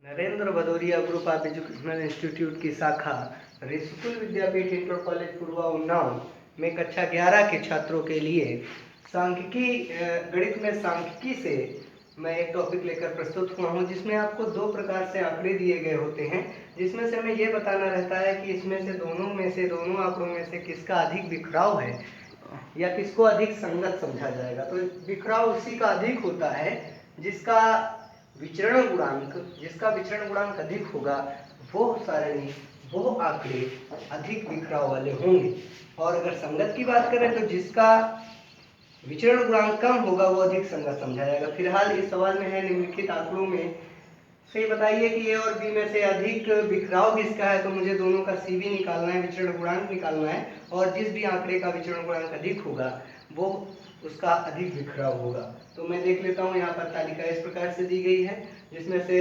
Narendra Bhadauria group of educational institute की शाखा ऋषिकुल विद्यापीठ inter college पूर्वा उन्नाव में कक्षा 11 के छात्रों के लिए सांख्यिकी गणित में सांख्यिकी से मैं एक टॉपिक लेकर प्रस्तुत हुआ हूं, जिसमें आपको दो प्रकार से आंकड़े दिए गए होते हैं, जिसमें से हमें ये बताना रहता है कि इसमें से दोनों आंकड़ों में से किसका अधिक बिखराव है या किसको अधिक संगत समझा जाएगा। तो बिखराव उसी का अधिक होता है जिसका विचरण गुणांक अधिक होगा, वो सारणी वो आंकड़े अधिक बिखराव वाले होंगे। और अगर संगत की बात करें तो जिसका विचरण गुणांक कम होगा वो अधिक संगत समझा जाएगा। फिलहाल इस सवाल में है निम्नलिखित आंकड़ों में से बताइए कि ए और बी में से अधिक बिखराव किसका है। तो मुझे दोनों का CV निकालना है, विचरण गुणांक निकालना है, और जिस भी आंकड़े का विचरण गुणांक अधिक होगा वो उसका अधिक बिखराव होगा। तो मैं देख लेता हूँ, यहाँ पर तालिका इस प्रकार से दी गई है, जिसमें से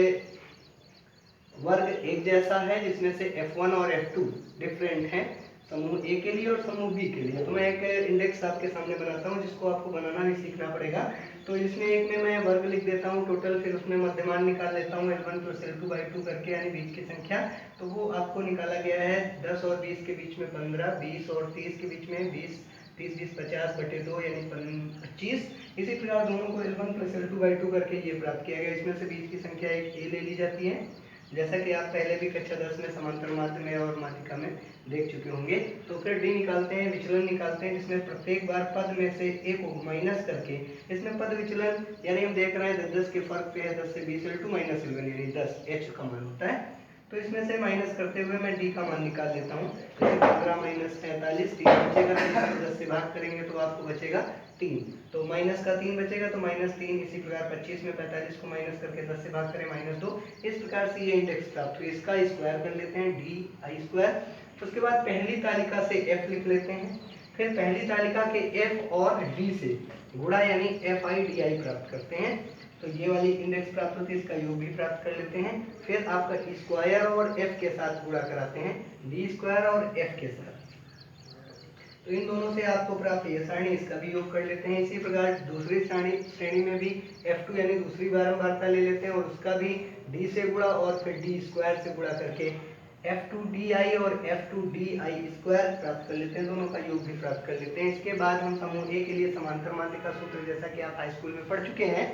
वर्ग एक जैसा है, जिसमें से F1 और F2 डिफरेंट है समूह ए के लिए और समूह बी के लिए। तो मैं एक इंडेक्स आपके सामने बनाता हूँ, जिसको आपको बनाना भी सीखना पड़ेगा। तो इसमें एक में मैं वर्ग लिख देता हूँ टोटल, फिर उसमें मध्यमान निकाल लेता हूँ L1 + L2/2 करके, यानी बीच की संख्या। तो वो आपको निकाला गया है 10 और 20 के बीच में 15, 20 और 30 के बीच में 20, 30, 20, 50/2 यानी 25। इसी प्रकार दोनों को L1 + L2/2 करके ये प्राप्त किया गया। इसमें से बीच की संख्या एक ए ले ली जाती है, जैसा कि आप पहले भी कक्षा 10 में समांतर माध्य में और माध्यिका में देख चुके होंगे। तो फिर डी निकालते हैं, विचलन निकालते हैं, जिसमें प्रत्येक बार पद में से ए को माइनस करके, इसमें पद विचलन यानी हम देख रहे हैं 10 के फर्क पे है, 10 से 20 L2 - L1 यानी 10 H का मान होता है। तो इसमें से माइनस करते हुए मैं डी का मान निकाल लेता हूँ। जैसे 15 - 45 3 बचेगा, तो इसको 10 से भाग करेंगे तो आपको बचेगा 3। तो माइनस का 3 बचेगा, तो -3। इसी प्रकार 25 में 45 को माइनस करके 10 से भाग करें -2। इस प्रकार से ये इंडेक्स प्राप्त हुई। इसका स्क्वायर कर लेते हैं, DI²। उसके बाद पहली तालिका से F लिख लेते हैं, फिर पहली तालिका के F और D से गुणा यानी FI/DI प्राप्त करते हैं। तो ये वाली इंडेक्स प्राप्त होती है, इसका योग भी प्राप्त कर लेते हैं। फिर आपका स्क्वायर और F के साथ गुणा कराते हैं, D² और F के साथ। तो इन दोनों से आपको प्राप्त ये सारणी, इसका भी योग कर लेते हैं। इसी प्रकार दूसरी श्रेणी में भी F2 यानी दूसरी बारंबारता ले लेते हैं और उसका भी D से गुणा और फिर D² से गुणा करके F2DI और F2DI² प्राप्त कर लेते हैं। दोनों का योग भी प्राप्त कर लेते हैं। इसके बाद हम समूह ए के लिए समांतर माध्य का सूत्र, जैसा कि आप हाई स्कूल में पढ़ चुके हैं,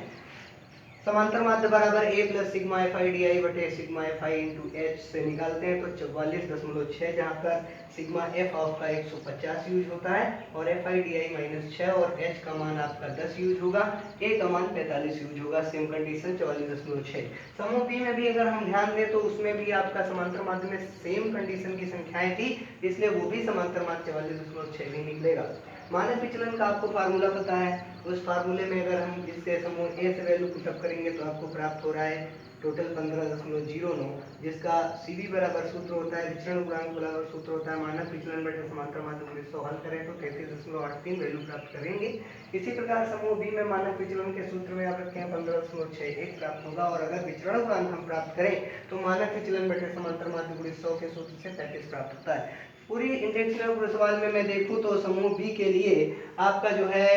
समांतर माध्य बराबर A + सिग्मा FI/DI बटे सिग्मा FI × H से निकालते हैं। तो 44.6, जहाँ पर सिग्मा F आपका 150 यूज होता है और FI/DI -6 और H का मान आपका 10 यूज होगा, A का मान 45 यूज होगा। Same condition 44.6। समूह बी में भी अगर हम ध्यान दें तो उसमें भी आपका समांतर माध्य में सेम कंडीशन की संख्याएं थी, इसलिए वो भी समांतर माध्य 44.6 ही निकलेगा। मानक विचलन का आपको फार्मूला पता है। उस फार्मूले में अगर हम इससे समूह ए से वैल्यू पुटअप करेंगे तो आपको प्राप्त हो रहा है टोटल 15.09, जिसका CV बराबर सूत्र होता है, विचरण गुणांक बराबर सूत्र होता है मानक विचलन बटे समांतर माध्य गुणित 100। हल करें तो 33.83 वैल्यू प्राप्त करेंगे। इसी प्रकार समूह बी में मानक विचलन के सूत्र में आप रखें 15.61 प्राप्त होगा, और अगर विचरण गुणांक हम प्राप्त करें तो मानक विचलन बटे समांतर माध्य गुणित 100 के सूत्र से 35 प्राप्त होता है। पूरी इंडेक्स सवाल में मैं देखूं तो समूह बी के लिए आपका जो है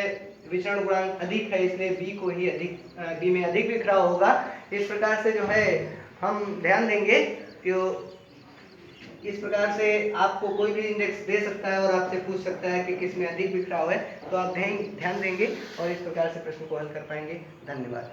विचरण गुणांक अधिक है, इसलिए बी में अधिक बिखराव होगा। इस प्रकार से जो है हम ध्यान देंगे कि इस प्रकार से आपको कोई भी इंडेक्स दे सकता है और आपसे पूछ सकता है कि किस में अधिक बिखराव है, तो आप ध्यान देंगे और इस प्रकार से प्रश्न को हल कर पाएंगे। धन्यवाद।